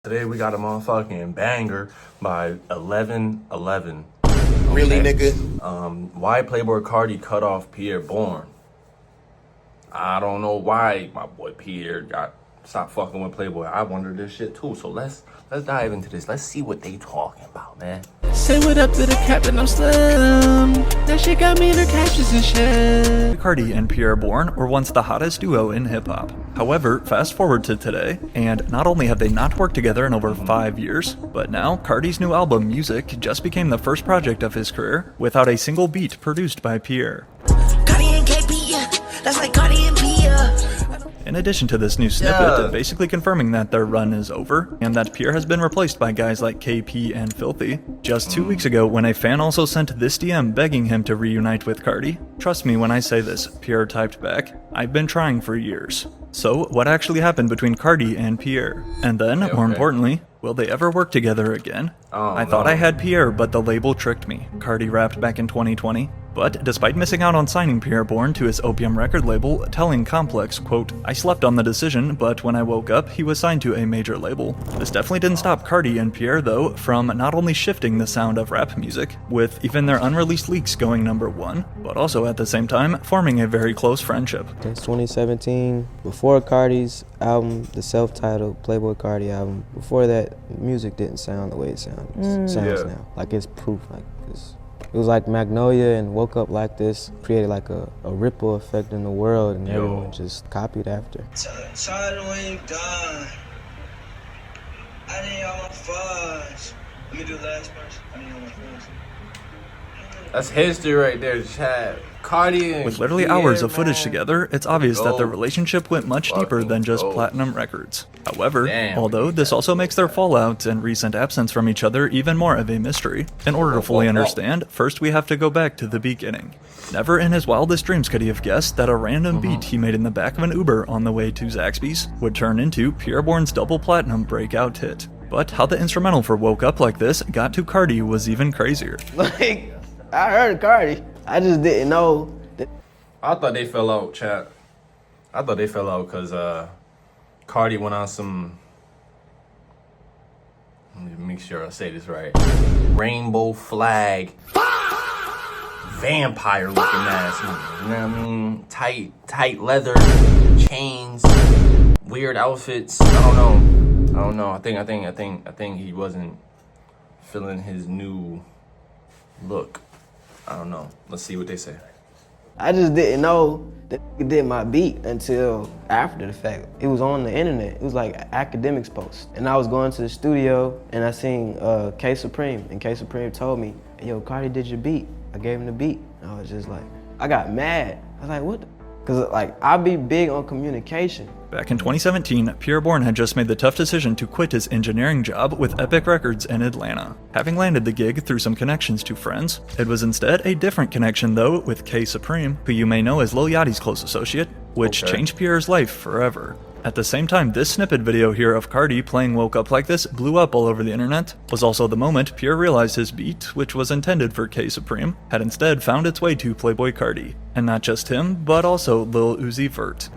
Today we got a motherfucking banger by 1111. Really, nigga? Why Playboi Carti cut off Pierre Bourne? I don't know why my boy Pierre got stopped fucking with Playboi. I wonder this shit too. So let's dive into this. Let's see what they talking about, man. Say what up to the captain, I'm slim. That shit got me in her captions and shit. Carti and Pierre Bourne were once the hottest duo in hip-hop. However, fast forward to today, and not only have they not worked together in over 5 years, but now Carti's new album, Music, just became the first project of his career without a single beat produced by Pierre. Carti and KP, that's like Carti and Pierre. In addition to this new snippet, basically confirming that their run is over, and that Pierre has been replaced by guys like KP and Filthy. Just 2 weeks ago, when a fan also sent this DM begging him to reunite with Carti, trust me when I say this, Pierre typed back, "I've been trying for years." So, what actually happened between Carti and Pierre? And then, more importantly, will they ever work together again? I thought I had Pierre, but the label tricked me, Carti rapped back in 2020. But despite missing out on signing Pierre Bourne to his Opium record label, telling Complex, quote, "I slept on the decision, but when I woke up, he was signed to a major label." This definitely didn't stop Carti and Pierre, though, from not only shifting the sound of rap music, with even their unreleased leaks going #1, but also at the same time, forming a very close friendship. Since 2017, before Carti's album, the self-titled Playboi Carti album, before that, music didn't sound the way it sounds now. Like it's proof, like this. It was like Magnolia and Woke Up Like This created like a ripple effect in the world, and everyone just copied after. Tired when you gone. I need all my fudge. Let me do the last verse. I need all my fudge. That's history right there, Chad. Carti and With literally Pierre, hours of man. footage together, it's obvious that their relationship went much deeper than just platinum records. However, although this also makes their fallout and recent absence from each other even more of a mystery. In order to fully understand, first we have to go back to the beginning. Never in his wildest dreams could he have guessed that a random beat he made in the back of an Uber on the way to Zaxby's would turn into Pierre Bourne's double platinum breakout hit. But how the instrumental for Woke Up Like This got to Carti was even crazier. Like, I heard Carti, I just didn't know that. I thought they fell out, chat. I thought they fell out because Carti went on some, let me make sure I say this right, rainbow flag, vampire looking ass, you know what I mean? Tight leather, chains, weird outfits. I don't know. I think he wasn't feeling his new look. I don't know. Let's see what they say. I just didn't know that he did my beat until after the fact. It was on the internet. It was like an academics post. And I was going to the studio and I seen K Supreme, and K Supreme told me, "Yo, Carti did your beat." I gave him the beat. And I was just like, I got mad. I was like, what the? Cause like, I be big on communication. Back in 2017, Pierre Bourne had just made the tough decision to quit his engineering job with Epic Records in Atlanta. Having landed the gig through some connections to friends, it was instead a different connection though with K Supreme, who you may know as Lil Yachty's close associate, which changed Pierre's life forever. At the same time, this snippet video here of Carti playing Woke Up Like This blew up all over the internet, was also the moment Pierre realized his beat, which was intended for K Supreme, had instead found its way to Playboi Carti. And not just him, but also Lil Uzi Vert.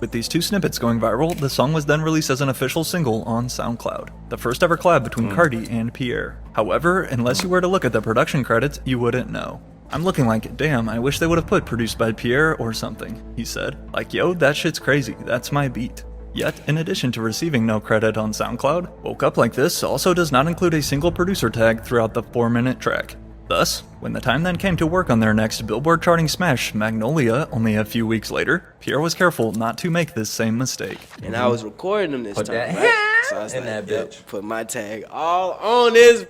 With these two snippets going viral, the song was then released as an official single on SoundCloud, the first ever collab between Carti and Pierre. However, unless you were to look at the production credits, you wouldn't know. "I'm looking like, damn, I wish they would have put produced by Pierre or something," he said. Like, yo, that shit's crazy, that's my beat. Yet, in addition to receiving no credit on SoundCloud, Woke Up Like This also does not include a single producer tag throughout the 4-minute track. Thus, when the time then came to work on their next Billboard charting smash, Magnolia, only a few weeks later, Pierre was careful not to make this same mistake. And I was recording them this Put time, that right? So I was in like, that yep, bitch. put my tag all on this.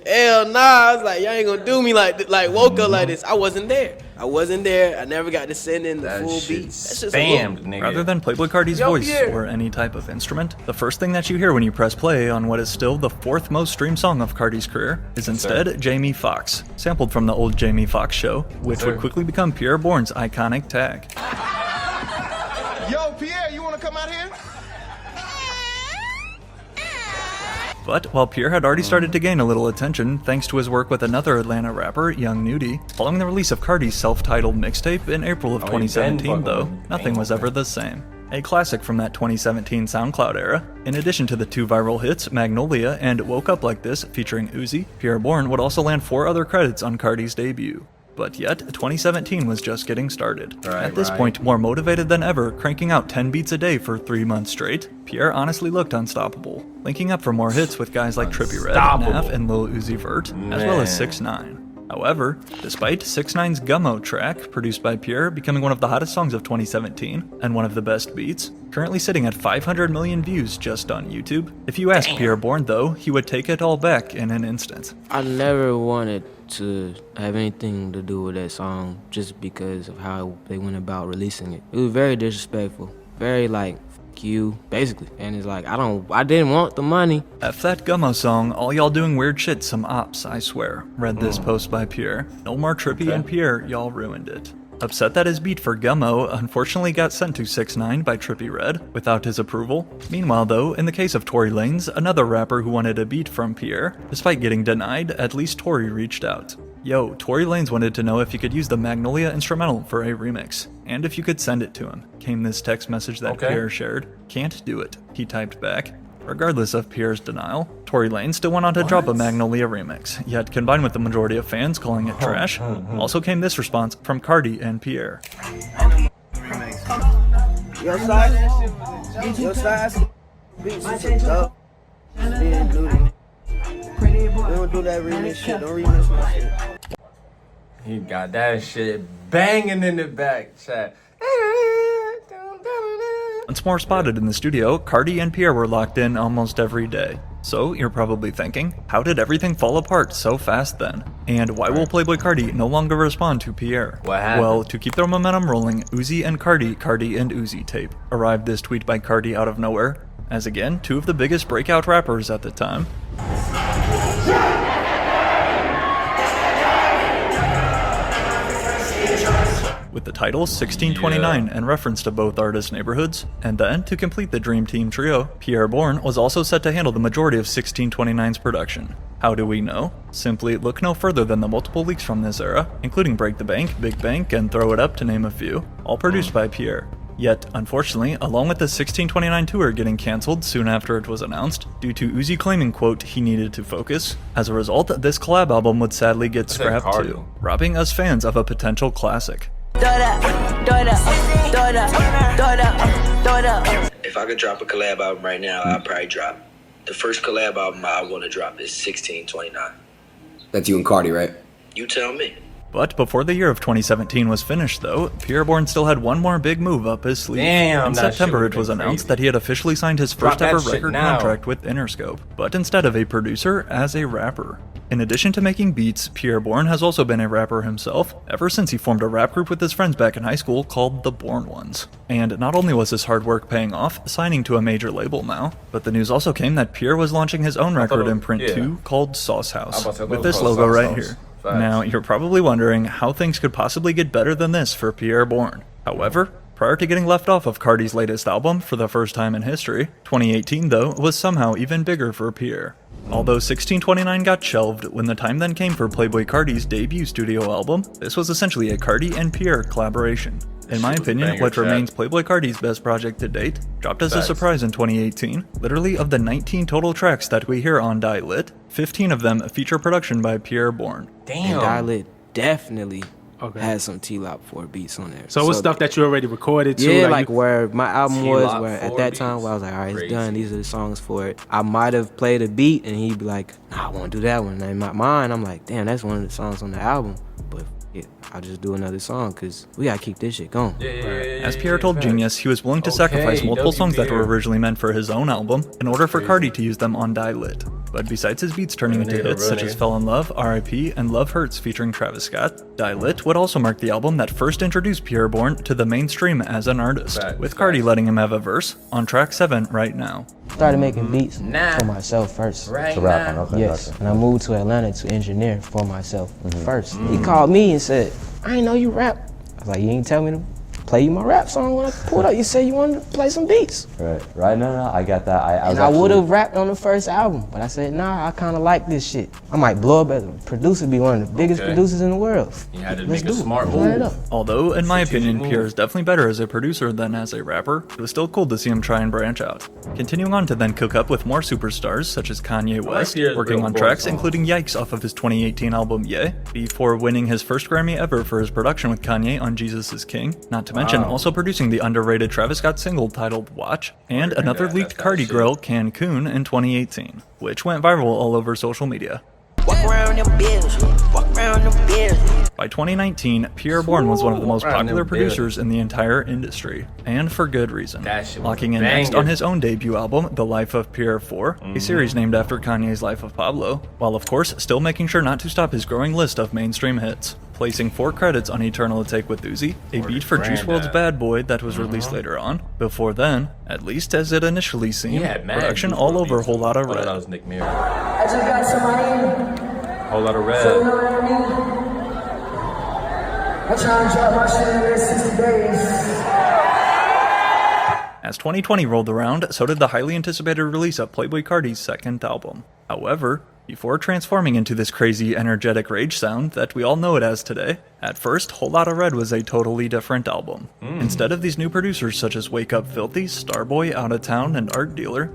Hell nah, I was like, y'all ain't gonna do me like Woke Up Like This. I wasn't there. I never got to send in the full beat. That's just spammed, nigga. Rather than Playboi Carti's voice or any type of instrument, the first thing that you hear when you press play on what is still the 4th most streamed song of Carti's career is instead Jamie Foxx, sampled from the old Jamie Foxx show, which would quickly become Pierre Bourne's iconic tag. Yo, Pierre, you wanna come out here? But while Pierre had already started to gain a little attention thanks to his work with another Atlanta rapper, Young Nudie, following the release of Carti's self-titled mixtape in April of 2017 though, nothing was ever the same. a classic from that 2017 SoundCloud era. In addition to the 2 viral hits, Magnolia and Woke Up Like This featuring Uzi, Pierre Bourne would also land 4 other credits on Carti's debut. But yet, 2017 was just getting started. At this point, more motivated than ever, cranking out 10 beats a day for 3 months straight, Pierre honestly looked unstoppable, linking up for more hits with guys like Trippie Redd, Nav, and Lil Uzi Vert, as well as 6ix9ine. However, despite 6ix9ine's Gummo track, produced by Pierre, becoming one of the hottest songs of 2017, and one of the best beats, currently sitting at 500 million views just on YouTube, if you ask Pierre Bourne though, he would take it all back in an instant. I never wanted to have anything to do with that song just because of how they went about releasing it. It was very disrespectful, very like, fuck you, basically. And it's like, I didn't want the money. F that Gummo song, all y'all doing weird shit, some ops, I swear, read this post by Pierre. No more Trippie and Pierre, y'all ruined it. Upset that his beat for Gummo unfortunately got sent to 6ix9ine by Trippie Redd without his approval. Meanwhile though, in the case of Tory Lanez, another rapper who wanted a beat from Pierre, despite getting denied, at least Tory reached out. Yo, Tory Lanez wanted to know if you could use the Magnolia instrumental for a remix, and if you could send it to him, came this text message that Pierre shared. Can't do it, he typed back. Regardless of Pierre's denial, Tory Lanez still went on to drop a Magnolia remix, yet combined with the majority of fans calling it trash, also came this response from Carti and Pierre. Your size, beats is tough. We don't do that remix shit, don't remix my shit. He got that shit banging in the back, chat. Once more spotted in the studio, Carti and Pierre were locked in almost every day. So, you're probably thinking, how did everything fall apart so fast then? And why will Playboi Carti no longer respond to Pierre? What happened? Well, to keep their momentum rolling, Uzi and Carti and Uzi tape arrived this tweet by Carti out of nowhere, as again, 2 of the biggest breakout rappers at the time. With the title 1629 and reference to both artists' neighborhoods. And then, to complete the Dream Team trio, Pierre Bourne was also set to handle the majority of 1629's production. How do we know? Simply look no further than the multiple leaks from this era, including Break the Bank, Big Bank, and Throw It Up to name a few, all produced by Pierre. Yet, unfortunately, along with the 1629 tour getting cancelled soon after it was announced, due to Uzi claiming, quote, he needed to focus, as a result, this collab album would sadly get scrapped too, robbing us fans of a potential classic. If I could drop a collab album right now, I'd probably drop. The first collab album I want to drop is 1629. That's you and Carti, right? You tell me. But before the year of 2017 was finished though, Pierre Bourne still had one more big move up his sleeve. In September it was announced that he had officially signed his first ever record contract with Interscope, but instead of a producer, as a rapper. In addition to making beats, Pierre Bourne has also been a rapper himself, ever since he formed a rap group with his friends back in high school called the Bourne Ones. And not only was his hard work paying off, signing to a major label now, but the news also came that Pierre was launching his own record imprint too, called Sauce House, with this logo right here. Now, you're probably wondering how things could possibly get better than this for Pierre Bourne. However, prior to getting left off of Carti's latest album for the first time in history, 2018 though was somehow even bigger for Pierre. Although 1629 got shelved, when the time then came for Playboi Carti's debut studio album, this was essentially a Carti and Pierre collaboration. In my opinion, what remains Playboi Carti's best project to date, dropped as a surprise in 2018. Literally, of the 19 total tracks that we hear on Die Lit, 15 of them feature production by Pierre Bourne. Damn. And Die Lit definitely has some T-Lop 4 beats on there. So it's stuff that you already recorded too? Yeah, like where my album was, where at that time where I was like, all right, it's done, these are the songs for it. I might have played a beat and he'd be like, nah, I won't do that one. And in my mind, I'm like, damn, that's one of the songs on the album. But I'll just do another song because we gotta keep this shit going. As Pierre told Genius, he was willing to sacrifice multiple songs that were originally meant for his own album in order for Carti to use them on Die Lit. But besides his beats turning into hits such as Fell in Love, R.I.P., and Love Hurts featuring Travis Scott, Die Lit would also mark the album that first introduced Pierre Bourne to the mainstream as an artist, with Carti letting him have a verse on track 7 right now. Started making beats for myself first. To rap on, Yes, and I moved to Atlanta to engineer for myself first. He called me and said, I didn't know you rap. I was like, you ain't tell me to play you my rap song when I pull it up. You say you wanted to play some beats. Right, no, I got that. I would have rapped on the first album, but I said, nah, I kind of like this shit. I might blow up as a producer, be one of the biggest producers in the world. You had to Let's make a do it. smart Play it move. up. Although, in my Strategic opinion, move. Pierre is definitely better as a producer than as a rapper, it was still cool to see him try and branch out. Continuing on to then cook up with more superstars such as Kanye West, Pierre's working real on voice tracks songs. including Yikes off of his 2018 album Ye, before winning his first Grammy ever for his production with Kanye on Jesus is King, not to mention also producing the underrated Travis Scott single titled Watch, and another leaked Carti grill, Cancun, in 2018, which went viral all over social media. Walk around them bills, walk around them bills. By 2019, Pierre Bourne was one of the most Around popular them producers in the entire industry, and for good reason. That shit was Locking in banger. next on his own debut album, The Life of Pierre 4, a series named after Kanye's Life of Pablo, while of course still making sure not to stop his growing list of mainstream hits, placing 4 credits on Eternal Take with Uzi, a beat for Juice WRLD's Bad Boy that was released later on. Before then, at least as it initially seemed, He had mad production Juice all WRLD over beats. Whole Lotta Oh, that Red. was Nick Mirror. I just got some money, Whole lot of so you red. know what I mean? I'm trying to drop my shit in the next 60 days. As 2020 rolled around, so did the highly anticipated release of Playboi Carti's second album. However, before transforming into this crazy, energetic rage sound that we all know it as today, at first, Whole Lotta Red was a totally different album. Instead of these new producers such as Wake Up Filthy, Starboy, Outta Town, and Art Dealer,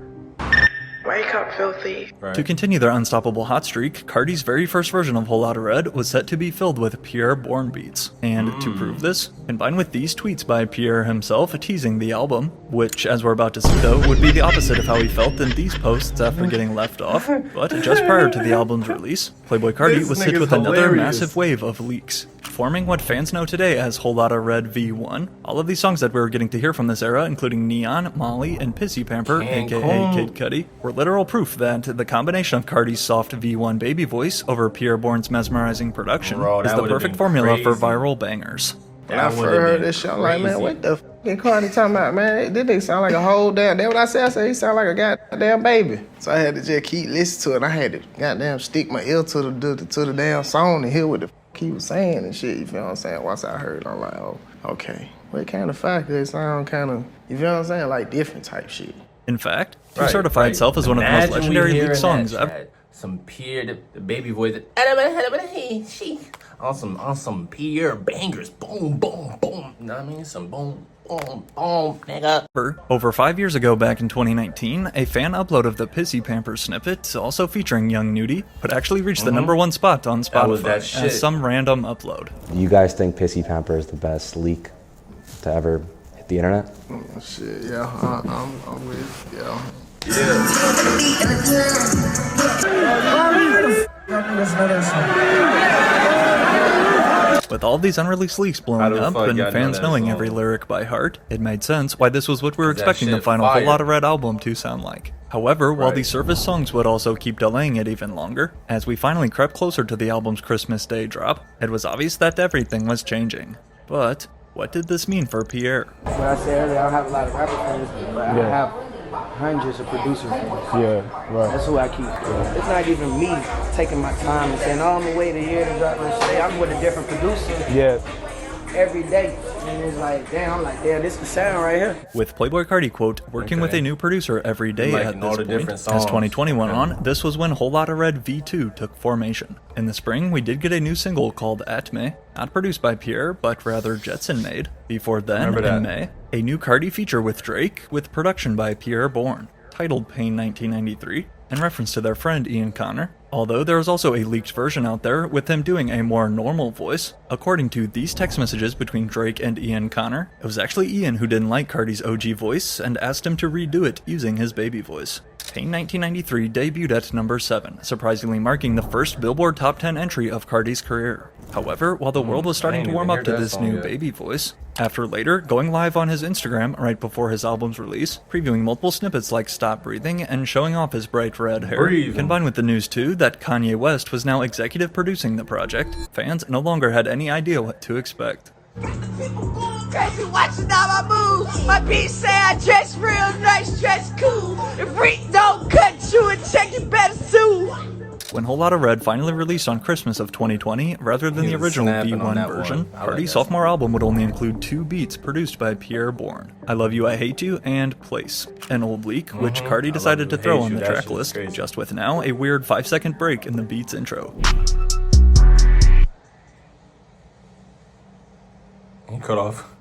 Wake up, filthy. to continue their unstoppable hot streak, Carti's very first version of Whole Lotta Red was set to be filled with Pierre Bourne beats. And to prove this, combined with these tweets by Pierre himself teasing the album, which, as we're about to see though, would be the opposite of how he felt in these posts after getting left off. But just prior to the album's release, Playboi Carti This was hit nigga's with another hilarious. massive wave of leaks, forming what fans know today as Whole Lotta Red V1. All of these songs that we were getting to hear from this era, including Neon, Molly, and Pissy Pamper, aka Kid Cudi, were literal proof that the combination of Carti's soft V1 baby voice over Pierre Bourne's mesmerizing production Bro, is that the would've perfect been formula for crazy. viral bangers. When I first heard this shit, I'm like, man, what the fucking Carti talking about, man? This nigga sound like a whole damn. That's what I said. I said he sound like a goddamn baby. So I had to just keep listening to it. And I had to goddamn stick my ear to the damn song and hear what the fuck he was saying and shit. You feel what I'm saying? Once I heard it, I'm like, oh, okay. Well, it kind of fact it sound kind of, you feel what I'm saying? Like different type shit. In fact, he certified itself as one of the most legendary leaked songs ever. Some Pierre, the baby voice, on some Pierre bangers, boom, boom, boom. You know what I mean? Some boom, boom, boom, nigga. Over 5 years ago, back in 2019, a fan upload of the Pissy Pamper snippet, also featuring Young Nudie, would actually reach the #1 spot on That was that Spotify shit. as some random upload. Do you guys think Pissy Pamper is the best leak to ever hit the internet? Shit, yeah, I'm with, yeah. With all these unreleased leaks How blowing the up fuck and y'all know fans that knowing song? every lyric by heart, it made sense why this was what we were That expecting the shit final Whole fire. Lotta Red album to sound like. However, while Right. these surface songs would also keep delaying it even longer, as we finally crept closer to the album's Christmas Day drop, it was obvious that everything was changing. But what did this mean for Pierre? What I said earlier, I don't have a lot of rapper friends, but I have hundreds of producer friends. Yeah, right. That's who I keep. It's not even me taking my time and saying, oh, I'm gonna wait a year to drop my shit. I'm with a different producer Yeah. every day. And it's like, damn, I'm like, damn, this is the sound right here. With Playboi Carti, quote, working with Okay. a new producer every day Liking at all this the point, different as songs. 2020 went on, this was when Whole Lotta Red V2 took formation. In the spring, we did get a new single called At Me, not produced by Pierre, but rather Jetson made. Before then, Remember that. in May, a new Carti feature with Drake, with production by Pierre Bourne, titled Pain 1993, in reference to their friend Ian Connor. Although there is also a leaked version out there with him doing a more normal voice. According to these text messages between Drake and Ian Connor, it was actually Ian who didn't like Carti's OG voice and asked him to redo it using his baby voice. Pain 1993 debuted at number 7, surprisingly marking the first Billboard Top 10 entry of Carti's career. However, while the world was starting to ain't warm even up to heard that this song new yet. baby voice, after later going live on his Instagram right before his album's release, previewing multiple snippets like Stop Breathing and showing off his bright red hair, Breathing. combined with the news too that Kanye West was now executive producing the project, fans no longer had any idea what to expect. Crazy watching all my moves. My bitch say I dress real nice, dress cool. If Rick don't cut you and check, you better sue. When Whole Lotta Red finally released on Christmas of 2020, rather than He the was original snapping on V1 that version, one. I like Carti's that sophomore album would only include 2 beats produced by Pierre Bourne, I Love You, I Hate You, and Place, an old leak which Carti decided to throw on the track list, just with now a weird 5-second break in the beat's intro. He cut off.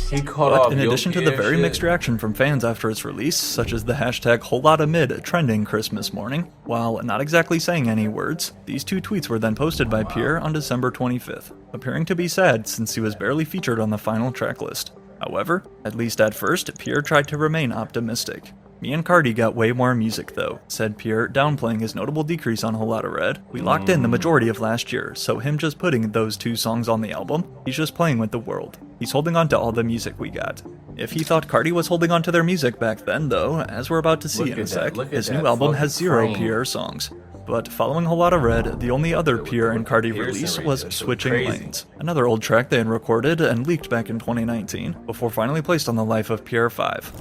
He cut But off. in addition to the very shit. mixed reaction from fans after its release, such as the hashtag WholeLottaMid trending Christmas morning, while not exactly saying any words, these 2 tweets were then posted by Pierre on December 25th, appearing to be sad since he was barely featured on the final track list. However, at least at first, Pierre tried to remain optimistic. Me and Carti got way more music though, said Pierre, downplaying his notable decrease on Whole Lotta Red. We locked in the majority of last year, so him just putting those 2 songs on the album, he's just playing with the world. He's holding on to all the music we got. If he thought Carti was holding on to their music back then though, as we're about to see in a sec, his new album has 0 Pierre songs. But following Whole Lotta Red, the only other Pierre and Carti release was Switching Lanes, another old track they had recorded and leaked back in 2019, before finally placed on the Life of Pierre 5.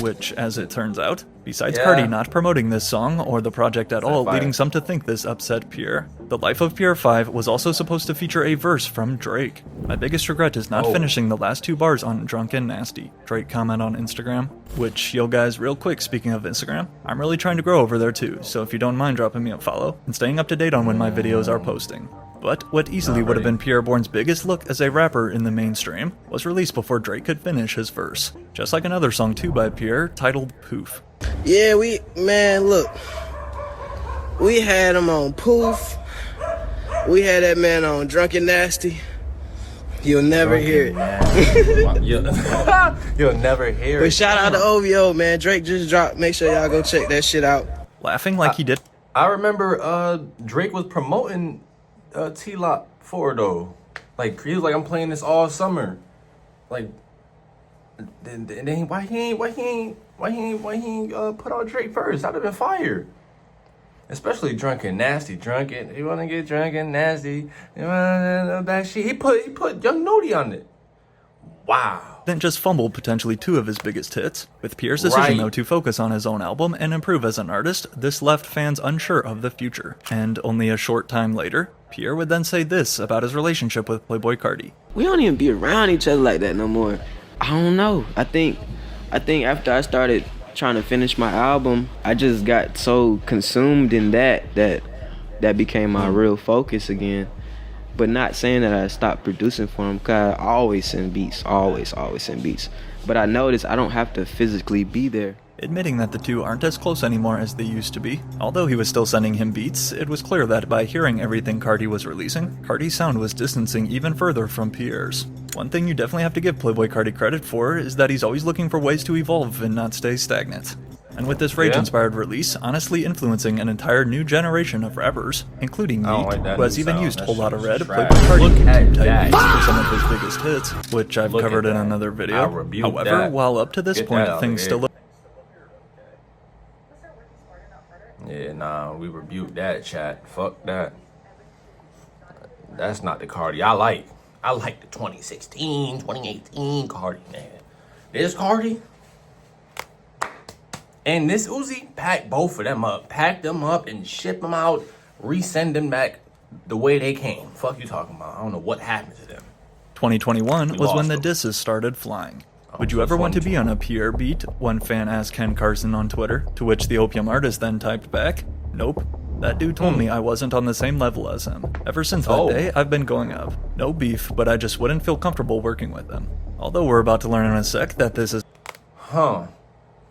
Which, as it turns out, besides Carti not promoting this song or the project at all, leading some to think this upset Pierre. The Life of Pierre 5 was also supposed to feature a verse from Drake. My biggest regret is not finishing the last 2 bars on Drunk and Nasty, Drake comment on Instagram. Which, yo guys, real quick, speaking of Instagram, I'm really trying to grow over there too, so if you don't mind dropping me a follow, and staying up to date on when my videos are posting. But what easily would have been Pierre Bourne's biggest look as a rapper in the mainstream was released before Drake could finish his verse. Just like another song too by Pierre, titled Poof. Yeah, look. We had him on Poof. We had that man on Drunk and Nasty. You'll never hear it. You'll never hear it. But shout out to OVO, man. Drake just dropped. Make sure y'all go check that shit out. Laughing like he did. I remember Drake was promoting T-Lock 4 though. Like he was like, I'm playing this all summer. Like, then why he ain't put out Drake first? That'd have been fire. Especially Drunk and Nasty. You wanna get drunk and nasty. You wanna that shit. He put Young Nudie on it. Wow. Then just fumbled potentially 2 of his biggest hits. With Pierre's decision though to focus on his own album and improve as an artist, this left fans unsure of the future. And only a short time later, Pierre would then say this about his relationship with Playboi Carti. We don't even be around each other like that no more. I don't know. I think after I started trying to finish my album, I just got so consumed in that became my real focus again. But not saying that I stopped producing for him, because I always send beats, always send beats. But I noticed I don't have to physically be there. Admitting that the 2 aren't as close anymore as they used to be. Although he was still sending him beats, it was clear that by hearing everything Carti was releasing, Carti's sound was distancing even further from Pierre's. One thing you definitely have to give Playboi Carti credit for is that he's always looking for ways to evolve and not stay stagnant. And with this rage-inspired release, honestly influencing an entire new generation of rappers, including Yeet, who has even used Whole Lotta Red, Playboi Carti can keep tight for some of his biggest hits, which I've covered in another video. However, while up to this point things still look... Yeah, nah, we rebuked that, chat. Fuck that. That's not the Carti I like. I like the 2016, 2018 Carti, man. This Carti and this Uzi, pack both of them up. Pack them up and ship them out. Resend them back the way they came. Fuck you talking about? I don't know what happened to them. 2021 was when the disses started flying. Would you ever want to be on a Pierre beat? One fan asked Ken Carson on Twitter, to which the Opium artist then typed back, nope. That dude told me I wasn't on the same level as him. Ever since that day, I've been going up. No beef, but I just wouldn't feel comfortable working with him. Although we're about to learn in a sec that this is...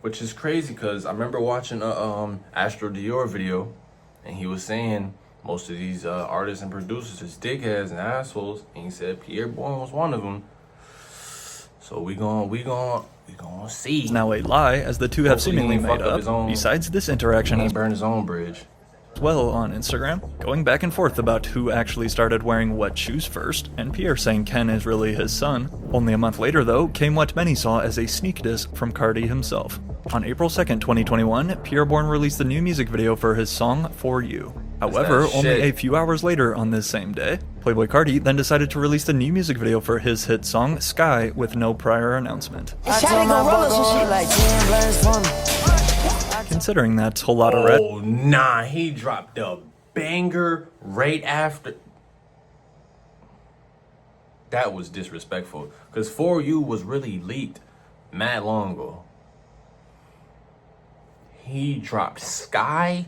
Which is crazy, because I remember watching a Astro Dior video, and he was saying most of these artists and producers is dickheads and assholes, and he said Pierre Bourne was one of them. So we gonna see. Now a lie, as the 2 have seemingly made up. Besides this interaction, he burned his own bridge. Well, on Instagram, going back and forth about who actually started wearing what shoes first, and Pierre saying Ken is really his son. Only a month later, though, came what many saw as a sneak diss from Carti himself. On April 2nd, 2021, Pierre Bourne released the new music video for his song, For You. However, that only shit. a few hours later on this same day, Playboi Carti then decided to release the new music video for his hit song Sky with no prior announcement. Considering that whole lot of red. Oh nah, he dropped a banger right after. That was disrespectful, because For You was really leaked mad long ago. He dropped Sky.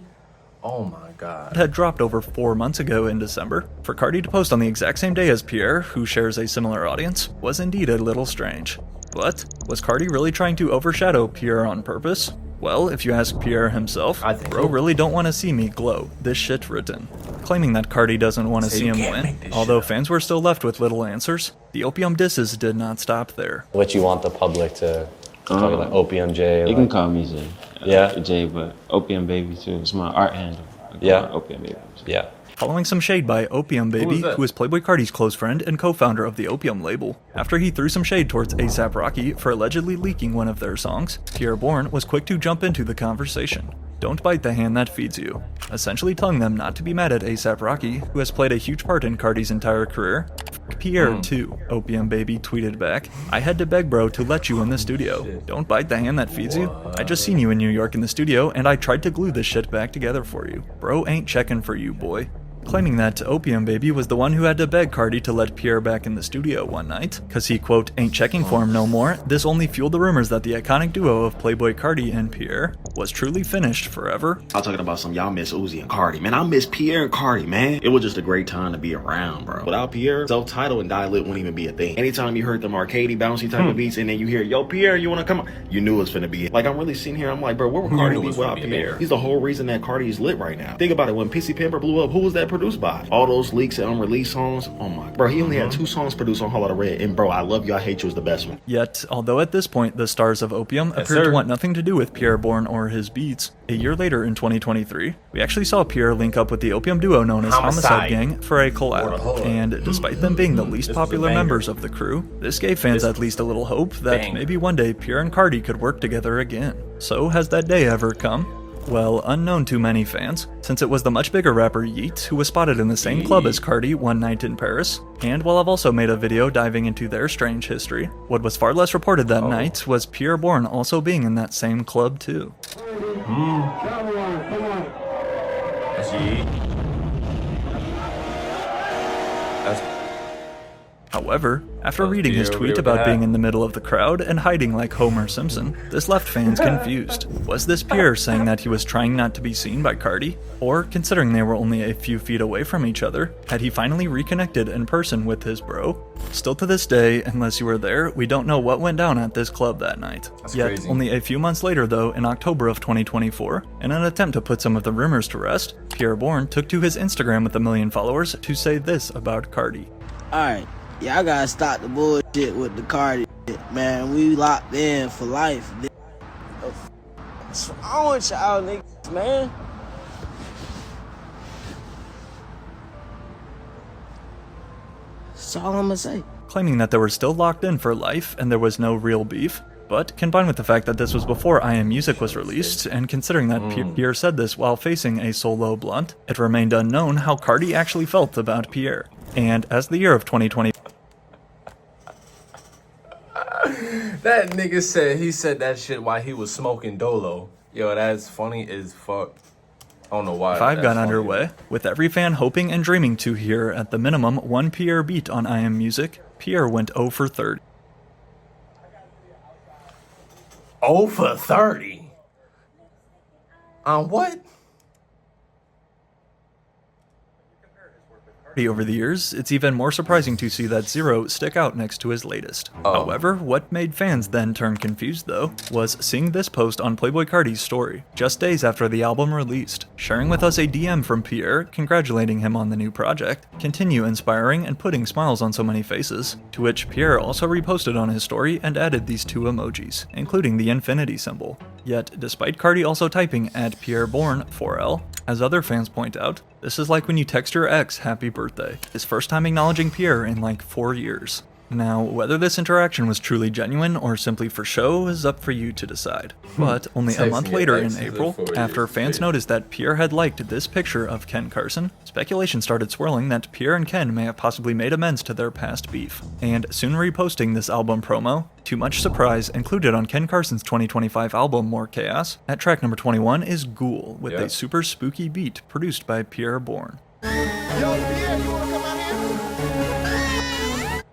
Oh my god. Had dropped over 4 months ago in December. For Carti to post on the exact same day as Pierre, who shares a similar audience, was indeed a little strange. But was Carti really trying to overshadow Pierre on purpose? Well, if you ask Pierre himself, bro really don't want to see me glow, this shit written. Claiming that Carti doesn't want to see him win, although fans were still left with little answers, the Opium disses did not stop there. What you want the public to call you, like Opium J? You can call me Jay. Yeah? Jay, but Opium Baby too. It's my art handle. Yeah? Opium Baby. Yeah. Following some shade by Opium Baby, who is Playboi Carti's close friend and co-founder of the Opium label. After he threw some shade towards A$AP Rocky for allegedly leaking one of their songs, Pierre Bourne was quick to jump into the conversation. Don't bite the hand that feeds you, essentially telling them not to be mad at A$AP Rocky, who has played a huge part in Carti's entire career. Pierre too, Opium Baby tweeted back, I had to beg bro to let you in the studio. Don't bite the hand that feeds you. I just seen you in New York in the studio and I tried to glue this shit back together for you. Bro ain't checking for you, boy. Claiming that Opium Baby was the one who had to beg Carti to let Pierre back in the studio one night, cause he quote, ain't checking for him no more. This only fueled the rumors that the iconic duo of Playboi Carti and Pierre was truly finished forever. I'm talking about some y'all miss Uzi and Carti. Man, I miss Pierre and Carti, man. It was just a great time to be around, bro. Without Pierre, self-titled and Die Lit wouldn't even be a thing. Anytime you heard them arcadey, bouncy type of beats and then you hear, yo, Pierre, you wanna come on? You knew it was finna be it. Like, I'm really sitting here, I'm like, bro, where would Carti be without Pierre? He's the whole reason that Carti is lit right now. Think about it, when Pissy Pamper blew up, who was that produced by? All those leaks and unreleased songs, oh my, bro, he only had 2 songs produced on Whole Lotta Red, and bro, I Love You, I Hate You is the best one. Yet, although at this point the stars of Opium appeared to want nothing to do with Pierre Bourne or his beats, a year later in 2023, we actually saw Pierre link up with the Opium duo known as Homicide Gang for a collab, and despite them being the least popular members of the crew, this gave fans at least a little hope that maybe one day Pierre and Carti could work together again. So has that day ever come? Well, unknown to many fans, since it was the much bigger rapper Yeet who was spotted in the same club as Carti one night in Paris, and while I've also made a video diving into their strange history, what was far less reported that night was Pierre Bourne also being in that same club too. That's Yeet. However, after reading his tweet about being in the middle of the crowd and hiding like Homer Simpson, this left fans confused. Was this Pierre saying that he was trying not to be seen by Carti? Or, considering they were only a few feet away from each other, had he finally reconnected in person with his bro? Still to this day, unless you were there, we don't know what went down at this club that night. Yet, crazy. Only a few months later though, in October of 2024, in an attempt to put some of the rumors to rest, Pierre Bourne took to his Instagram with 1 million followers to say this about Carti. Alright. Y'all gotta stop the bullshit with the Carti shit, man. We locked in for life. What's wrong with y'all niggas, man? That's all I'm gonna say. Claiming that they were still locked in for life and there was no real beef, but combined with the fact that this was before I Am Music was released, and considering that Pierre said this while facing a solo blunt, it remained unknown how Carti actually felt about Pierre. And as the year of 2020 That nigga said he said that shit while he was smoking Dolo. Yo, that's funny as fuck. I don't know why. 5 got underway, with every fan hoping and dreaming to hear at the minimum one Pierre beat on I Am Music, Pierre went 0 for 30. 0 for 30? On what? Over the years, it's even more surprising to see that 0 stick out next to his latest. However, what made fans then turn confused though, was seeing this post on Playboi Carti's story, just days after the album released, sharing with us a DM from Pierre congratulating him on the new project, continue inspiring and putting smiles on so many faces, to which Pierre also reposted on his story and added these 2 emojis, including the infinity symbol. Yet, despite Carti also typing at Pierre Bourne 4L, as other fans point out, this is like when you text your ex happy birthday, his first time acknowledging Pierre in like 4 years. Now, whether this interaction was truly genuine or simply for show is up for you to decide. But only a month later in April, after fans noticed that Pierre had liked this picture of Ken Carson, speculation started swirling that Pierre and Ken may have possibly made amends to their past beef. And soon reposting this album promo, to much surprise, included on Ken Carson's 2025 album More Chaos, at track number 21 is Ghoul, with a super spooky beat produced by Pierre Bourne.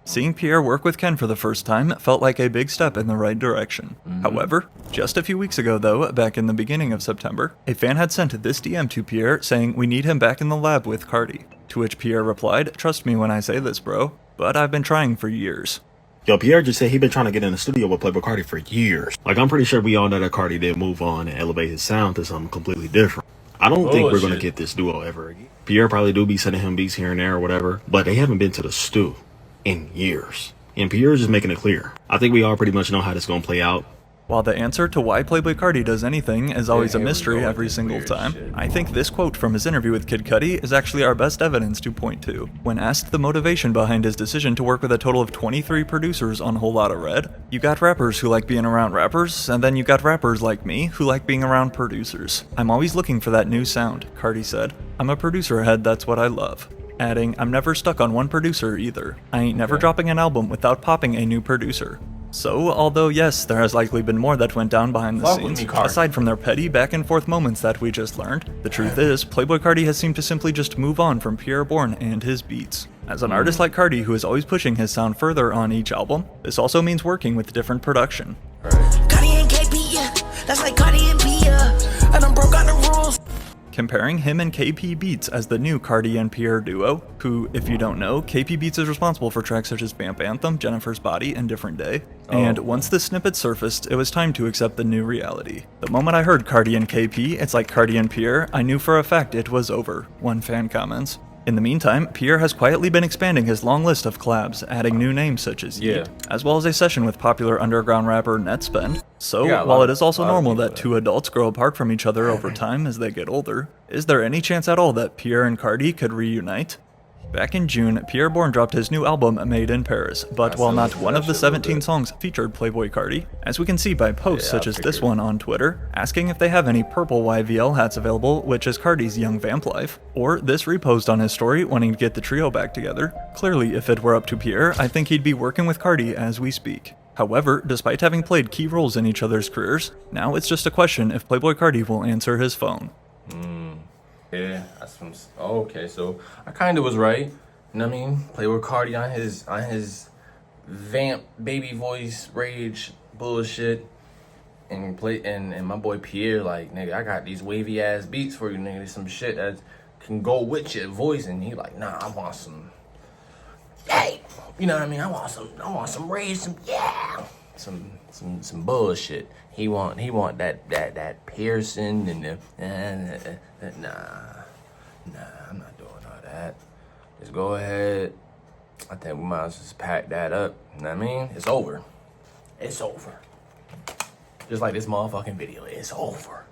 Seeing Pierre work with Ken for the first time felt like a big step in the right direction. However, just a few weeks ago though, back in the beginning of September, a fan had sent this DM to Pierre saying, "We need him back in the lab with Carti." To which Pierre replied, "Trust me when I say this, bro, but I've been trying for years." Yo, Pierre just said he been trying to get in the studio with Playboi Carti for years. Like, I'm pretty sure we all know that Carti did move on and elevate his sound to something completely different. I don't think we're gonna get this duo ever again. Pierre probably do be sending him beats here and there or whatever, but they haven't been to the stew in years. And Pierre's just making it clear. I think we all pretty much know how this is gonna play out. While the answer to why Playboi Carti does anything is always a mystery every single time, I think this quote from his interview with Kid Cudi is actually our best evidence to point to. When asked the motivation behind his decision to work with a total of 23 producers on Whole Lotta Red, you got rappers who like being around rappers, and then you got rappers like me who like being around producers. I'm always looking for that new sound, Carti said. I'm a producer head, that's what I love. Adding, I'm never stuck on one producer either. I ain't never dropping an album without popping a new producer. So, although yes, there has likely been more that went down behind the scenes, aside from their petty back and forth moments that we just learned, the truth is, Playboi Carti has seemed to simply just move on from Pierre Bourne and his beats. As an artist like Carti who is always pushing his sound further on each album, this also means working with different production. Carti and KP, yeah. That's like Carti and Pierre. I done broke out the rules. Comparing him and KP Beats as the new Carti and Pierre duo, who, if you don't know, KP Beats is responsible for tracks such as Vamp Anthem, Jennifer's Body, and Different Day. And once the snippet surfaced, it was time to accept the new reality. The moment I heard Carti and KP, it's like Carti and Pierre, I knew for a fact it was over, one fan comments. In the meantime, Pierre has quietly been expanding his long list of collabs, adding new names such as Yeet, as well as a session with popular underground rapper Netspend. So, while it is also normal that two adults grow apart from each other over time as they get older, is there any chance at all that Pierre and Carti could reunite? Back in June, Pierre Bourne dropped his new album Made in Paris, but while not one of the 17 songs featured Playboi Carti, as we can see by posts such as this one on Twitter, asking if they have any purple YVL hats available, which is Carti's Young Vamp Life, or this repost on his story wanting to get the trio back together. Clearly, if it were up to Pierre, I think he'd be working with Carti as we speak. However, despite having played key roles in each other's careers, now it's just a question if Playboi Carti will answer his phone. Yeah, that's from. Oh, okay, so I kind of was right. You know what I mean? Playboi Carti on his vamp baby voice rage bullshit, and my boy Pierre like, nigga, I got these wavy ass beats for you, nigga. There's some shit that can go with your voice, and he like, nah, I want some. Hey, you know what I mean? I want some rage, some bullshit. He want that piercing and the nah, I'm not doing all that. Just go ahead. I think we might as well just pack that up. You know what I mean? It's over. It's over. Just like this motherfucking video, it's over.